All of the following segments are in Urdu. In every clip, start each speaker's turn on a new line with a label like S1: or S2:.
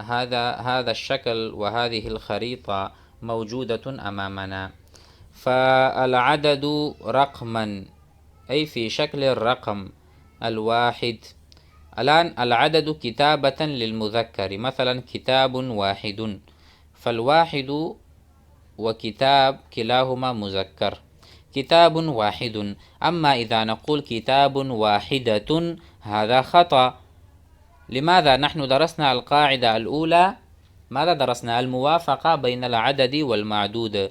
S1: هذا الشكل وهذه الخريطة موجودة أمامنا. فالعدد رقما أي في شكل الرقم الواحد. الآن العدد كتابة للمذكر، مثلا كتاب واحد، فالواحد وكتاب كلاهما مذكر، كتاب واحد. أما إذا نقول كتاب واحدة هذا خطأ. لماذا؟ نحن درسنا القاعدة الأولى، ماذا درسنا؟ الموافقة بين العدد والمعدود.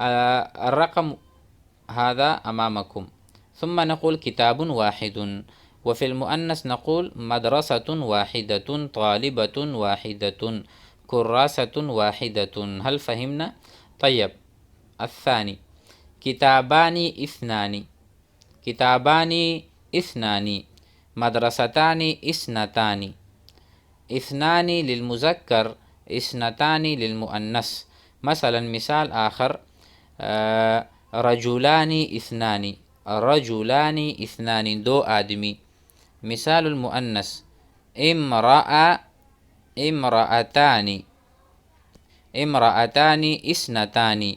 S1: الرقم هذا أمامكم. ثم نقول كتاب واحد. وفي المؤنث نقول مدرسة واحدة، طالبة واحدة، كراسة واحدة. هل فهمنا؟ طيب، الثاني كتابان اثنان. كتابان اثنان، مدرستان اثنتان. اثنان للمذكر، اثنتان للمؤنث. مثلا مثال آخر رجلان اثنان، رجلان اثنان، دو آدمی. مثال المؤنث امرأتان، امرأتان اثنتان،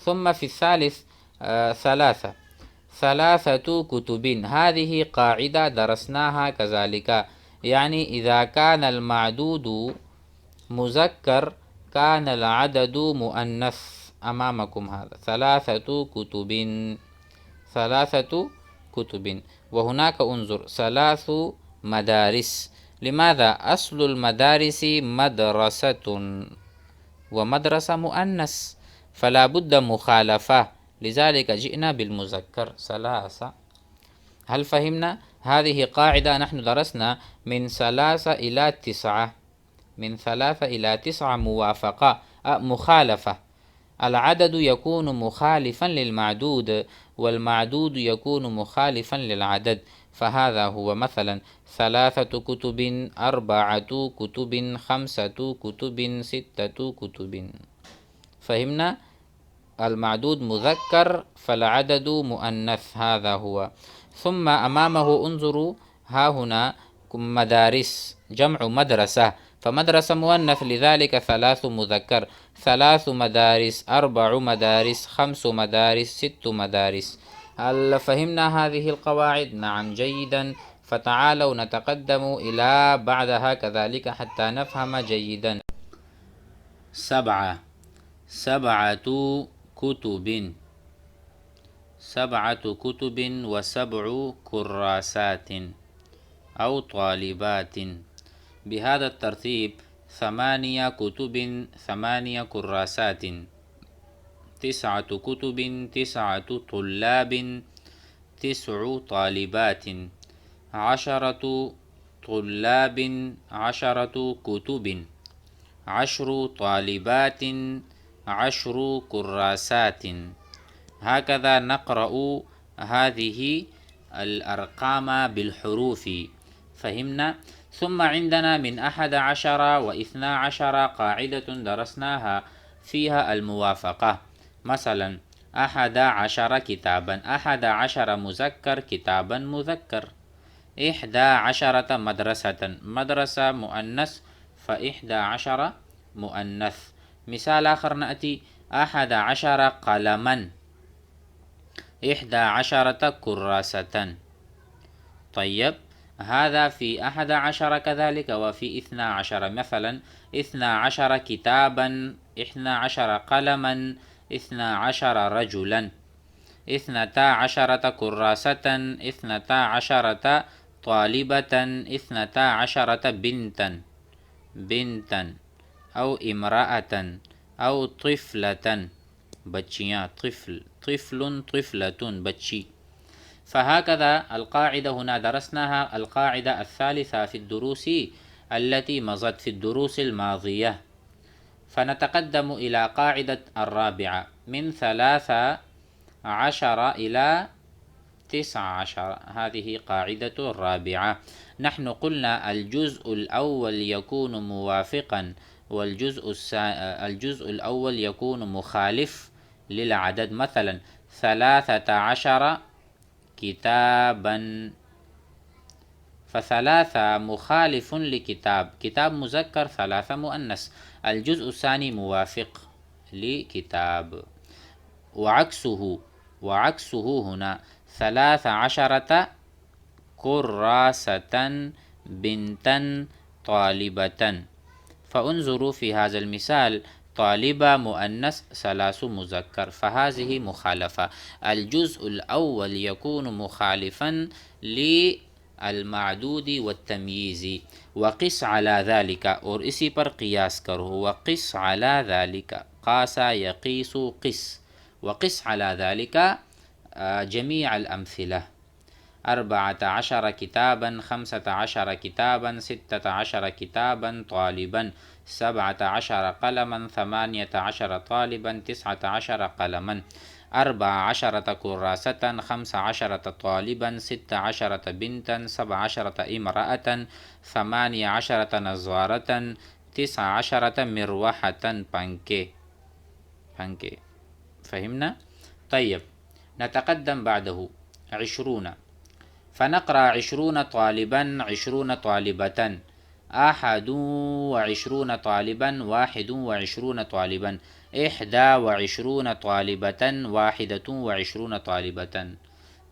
S1: ثم في الثالث ثلاثة، ثلاثة كتب. هذه قاعدة درسناها كذلك، يعني إذا كان المعدود مذكر كان العدد مؤنث. أمامكم هذا ثلاثة كتب، ثلاثة كتب. وهناك انظر ثلاث مدارس. لماذا؟ أصل المدارس مدرسة، ومدرسة مؤنث، فلا بد مخالفة، لذلك جئنا بالمذكر ثلاثة. هل فهمنا؟ هذه قاعدة نحن درسنا من 3 إلى 9، من 3 إلى 9 موافقة مخالفة. العدد يكون مخالفا للمعدود، والمعدود يكون مخالفا للعدد. فهذا هو مثلا 3 كتب، 4 كتب، 5 كتب، 6 كتب. فهمنا؟ المعدود مذكر فالعدد مؤنث، هذا هو. ثم أمامه انظروا، ها هنا مدارس جمع مدرسة، فمدرسة مؤنث لذلك 3 مذكر. 3 مدارس، 4 مدارس، 5 مدارس، 6 مدارس. هل فهمنا هذه القواعد؟ نعم، جيدا. فتعالوا نتقدم إلى بعدها كذلك حتى نفهم جيدا. 7، 7 كتب، 7 كتب و7 كراسات أو طالبات. بهذا الترتيب 8 كتب، 8 كراسات، 9 كتب، 9 طلاب، 9 طالبات، 10 طلاب، 10 كتب، 10 طالبات، 10 كراسات. هكذا نقرأ هذه الأرقام بالحروف. فهمنا؟ ثم عندنا من 11 و12 قاعدة درسناها فيها الموافقة. مثلا 11 كتابا، 11 مذكر، كتابا مذكر. 11 مدرسة، مدرسة مؤنث، ف11 مؤنث. مثال آخر نأتي 11 قلما، 11 كراسة. طيب هذا في 11 كذلك، وفي 12 مثلا 12 كتابا، 12 قلما، 12 رجلا، 12 كراسة، 12 طالبة، 12 بنتا أو امرأة أو طفلة، بچياں، طفل، طفلة، بچي. فهكذا القاعدة هنا درسناها، القاعدة الثالثة في الدروس التي مضت في الدروس الماضية. فنتقدم إلى قاعدة الرابعة من 13 إلى 19. هذه قاعدة الرابعة. نحن قلنا الجزء الأول يكون موافقا، الجزء الأول يكون مخالف للعدد. مثلا 13 كتابا، فثلاثة مخالف لكتاب، كتاب مذكر، 3 مؤنث. الجزء الثاني موافق لكتاب. وعكسه هنا 13 كراسة، بنتا، طالبة. فانظروا في هذا المثال، طالبة مؤنث، 3 مذكر، فهذه مخالفة. الجزء الأول يكون مخالفا للمعدود والتمييز. وقس على ذلك، اور اسی پر قیاس کرو. وقس على ذلك، قاس يقيس، قس. وقس على ذلك جميع الأمثلة: 14 كتابا، 15 كتابا، 16 كتابا طالبا، 17 قلما، 18 طالبا، 19 قلما، 14 كراسة، 15 طالبا، 16 بنتا، 17 امرأة، 18 نظارة، 19 مروحة، بانكي. فهمنا؟ طيب نتقدم بعده 20. فنقرأ 20 طالبا، 20 طالبة، 21 طالبا، 21 طالبا، 21 طالبة، 21 طالبة.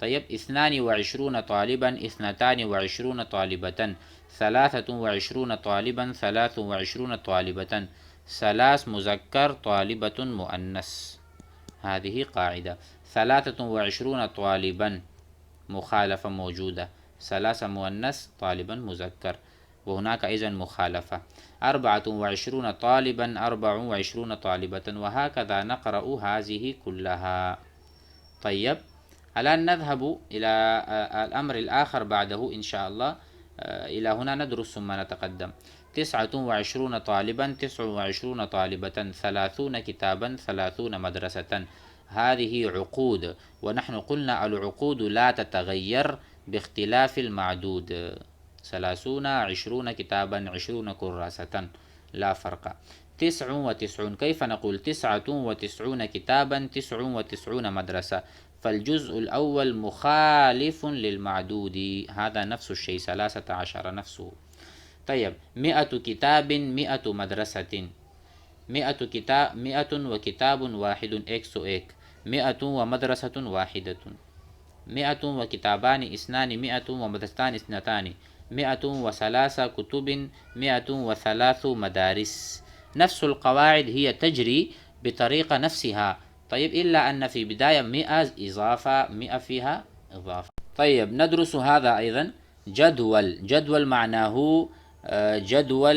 S1: طيب 22 طالبا، 22 طالبة، 23 طالبا، 23 طالبة، 3 مذكر، طالبة مؤنث. هذه قاعدة. 23 طالبا مخالفة موجودة، 3 مؤنث، طالبا مذكر، وهناك إذن مخالفة. 24 طالبا، 24 طالبة، وهكذا نقرأ هذه كلها. طيب الآن نذهب إلى الأمر الآخر بعده إن شاء الله. إلى هنا ندرس ثم نتقدم. 29 طالبا، 29 طالبة، 30 كتابا، 30 مدرسة. هذه عقود، ونحن قلنا العقود لا تتغير باختلاف المعدود. 30، 20 كتابا، 20 كراسة، لا فرق. 99، كيف نقول 99 كتابا، 99 مدرسة؟ فالجزء الأول مخالف للمعدود، هذا نفس الشيء، 13 نفسه. طيب 100 كتاب، 100 مدرسة، 100 كتاب، 100 وكتاب واحد، إكس إك، 100 ومدرسة واحدة، 100 وكتابان اثنان، 100 ومدرستان اثنتان، 103 كتب، 103 مدارس. نفس القواعد هي تجري بطريقة نفسها. طيب إلا أن في بداية 100 إضافة، 100 فيها إضافة. طيب ندرس هذا أيضا. جدول معناه جدول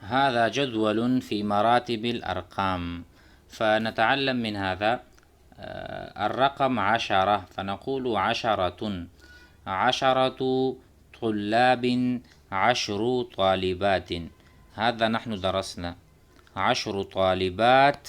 S1: هذا جدول في مراتب الأرقام. فنتعلم من هذا الرقم 10، فنقول 10، 10 طلاب، 10 طالبات. هذا نحن درسنا 10 طالبات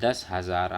S1: 10,000,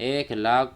S1: 1,00,000